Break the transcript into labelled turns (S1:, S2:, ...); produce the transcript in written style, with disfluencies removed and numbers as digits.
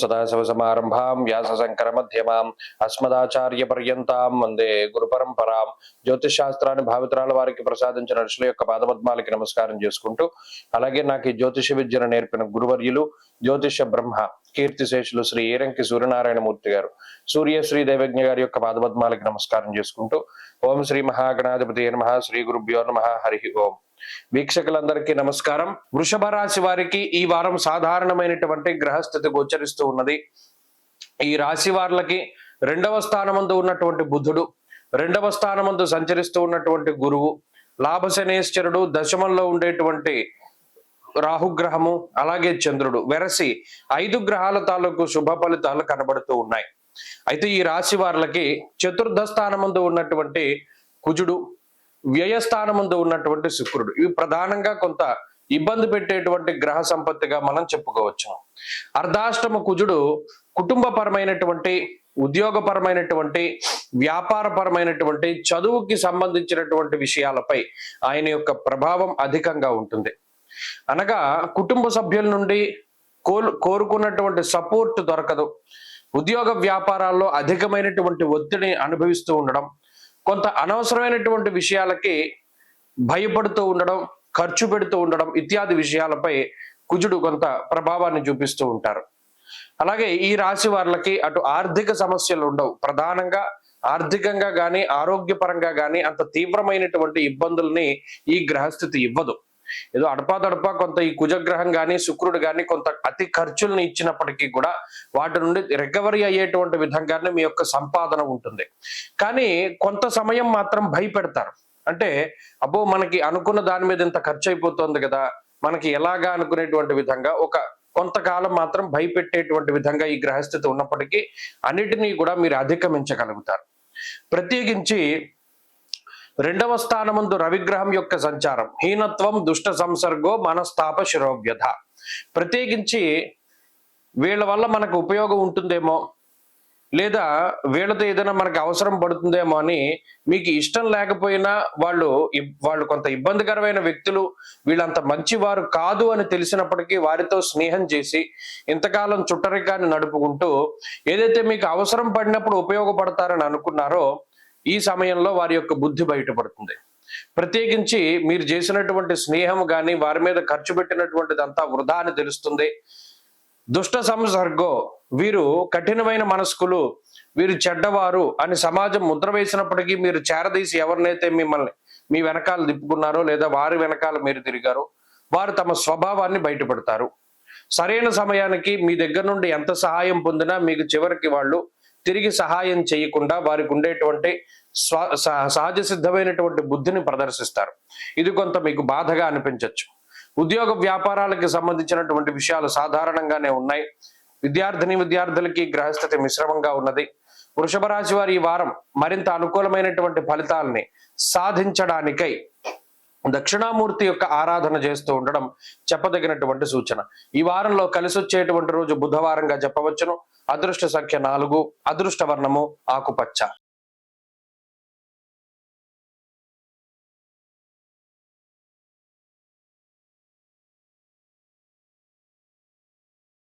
S1: సదాశివసమారంభాం వ్యాసశంకరమధ్యమాం అస్మదాచార్యపర్యంతాం వందే గురుపరంపరాం. జ్యోతిష్ శాస్త్రాన్ని భావితరాల వారికి ప్రసాదించిన ఋషుల యొక్క పాదపద్మాలకి నమస్కారం చేసుకుంటూ, అలాగే నాకు ఈ జ్యోతిష విద్యను నేర్పిన గురువర్యులు జ్యోతిష బ్రహ్మ కీర్తిశేషులు శ్రీ ఈరంకి సూర్యనారాయణమూర్తి గారు, సూర్యశ్రీ దైవజ్ఞ గారి యొక్క పాదపద్మాలకి నమస్కారం చేసుకుంటూ, ఓం శ్రీ మహాగణాధిపతి నమః, శ్రీ గురుభ్యో నమః, హరి ఓం. వీక్షకులందరికీ నమస్కారం. వృషభ రాశి వారికి ఈ వారం సాధారణమైనటువంటి గ్రహస్థితి గోచరిస్తూ ఉన్నది. ఈ రాశి వారికి 2వ స్థానమందు ఉన్నటువంటి బుధుడు, 2వ స్థానమందు సంచరిస్తూ ఉన్నటువంటి గురువు, లాభశనేశ్వరుడు, దశమంలో ఉండేటువంటి రాహుగ్రహము, అలాగే చంద్రుడు వెరసి 5 గ్రహాల తాలూకు శుభ ఫలితాలు కనబడుతూ ఉన్నాయి. అయితే ఈ రాశి వారికి చతుర్థ స్థానమందు ఉన్నటువంటి కుజుడు, వ్యయస్థానమందు ఉన్నటువంటి శుక్రుడు, ఇవి ప్రధానంగా కొంత ఇబ్బంది పెట్టేటువంటి గ్రహ సంపత్తిగా మనం చెప్పుకోవచ్చు. అర్ధాష్టమ కుజుడు కుటుంబపరమైనటువంటి, ఉద్యోగపరమైనటువంటి, వ్యాపారపరమైనటువంటి, చదువుకి సంబంధించినటువంటి విషయాలపై ఆయన యొక్క ప్రభావం అధికంగా ఉంటుంది. అనగా కుటుంబ సభ్యుల నుండి కోరుకున్నటువంటి సపోర్ట్ దొరకదు. ఉద్యోగ వ్యాపారాల్లో అధికమైనటువంటి ఒత్తిడిని అనుభవిస్తూ ఉండడం, కొంత అనవసరమైనటువంటి విషయాలకి భయపడుతూ ఉండడం, ఖర్చు పెడుతూ ఉండడం ఇత్యాది విషయాలపై కుజుడు కొంత ప్రభావాన్ని చూపిస్తూ ఉంటారు. అలాగే ఈ రాశి వారికి అటు ఆర్థిక సమస్యలు ఉండవు. ప్రధానంగా ఆర్థికంగా కానీ ఆరోగ్యపరంగా కానీ అంత తీవ్రమైనటువంటి ఇబ్బందుల్ని ఈ గ్రహస్థితి ఇవ్వదు. ఏదో అడపాదడపా కొంత ఈ కుజగ్రహం కానీ శుక్రుడు కానీ కొంత అతి ఖర్చుల్ని ఇచ్చినప్పటికీ కూడా వాటి నుండి రికవరీ అయ్యేటువంటి విధంగానే మీ యొక్క సంపాదన ఉంటుంది. కానీ కొంత సమయం మాత్రం భయపెడతారు. అంటే అబ్బో మనకి అనుకున్న దాని మీద ఇంత ఖర్చు అయిపోతుంది కదా, మనకి ఎలాగా అనుకునేటువంటి విధంగా కొంతకాలం మాత్రం భయపెట్టేటువంటి విధంగా ఈ గ్రహస్థితి ఉన్నప్పటికీ అన్నిటినీ కూడా మీరు అధిగమించగలుగుతారు. ప్రత్యేకించి 2వ స్థానమందు రవిగ్రహం యొక్క సంచారం, హీనత్వం, దుష్ట సంసర్గో, మనస్తాప, శిరోవ్యధ. ప్రత్యేకించి వీళ్ళ వల్ల మనకు ఉపయోగం ఉంటుందేమో, లేదా వీళ్ళతో ఏదైనా మనకు అవసరం పడుతుందేమో అని మీకు ఇష్టం లేకపోయినా వాళ్ళు కొంత ఇబ్బందికరమైన వ్యక్తులు, వీళ్ళంత మంచివారు కాదు అని తెలిసినప్పటికీ వారితో స్నేహం చేసి ఇంతకాలం చుట్టరికాన్ని నడుపుకుంటూ ఏదైతే మీకు అవసరం పడినప్పుడు ఉపయోగపడతారని అనుకున్నారో ఈ సమయంలో వారి యొక్క బుద్ధి బయటపడుతుంది. ప్రత్యేకించి మీరు చేసినటువంటి స్నేహం కానీ వారి మీద ఖర్చు పెట్టినటువంటిది అంతా వృధా అని తెలుస్తుంది. దుష్ట సంసర్గో, వీరు కఠినమైన మనస్కులు, వీరు చెడ్డవారు అని సమాజం ముద్ర వేసినప్పటికీ మీరు చేరదీసి ఎవరినైతే మీ వెనకాల తిప్పుకున్నారో లేదా వారి వెనకాల మీరు తిరిగారో వారు తమ స్వభావాన్ని బయటపడతారు. సరైన సమయానికి మీ దగ్గర నుండి ఎంత సహాయం పొందినా మీకు చివరికి వాళ్ళు తిరిగి సహాయం చేయకుండా వారికి ఉండేటువంటి సహజ సిద్ధమైనటువంటి బుద్ధిని ప్రదర్శిస్తారు. ఇది కొంత మీకు బాధగా అనిపించవచ్చు. ఉద్యోగ వ్యాపారాలకు సంబంధించినటువంటి విషయాలు సాధారణంగానే ఉన్నాయి. విద్యార్థులకి గ్రహస్థితి మిశ్రమంగా ఉన్నది. వృషభ రాశి వారి ఈ వారం మరింత అనుకూలమైనటువంటి ఫలితాలని సాధించడానికై దక్షిణామూర్తి యొక్క ఆరాధన చేస్తూ ఉండడం చెప్పదగినటువంటి సూచన. ఈ వారంలో కలిసి వచ్చేటువంటి రోజు బుధవారంగా చెప్పవచ్చును. అదృష్ట సంఖ్య 4, అదృష్ట వర్ణము ఆకుపచ్చ.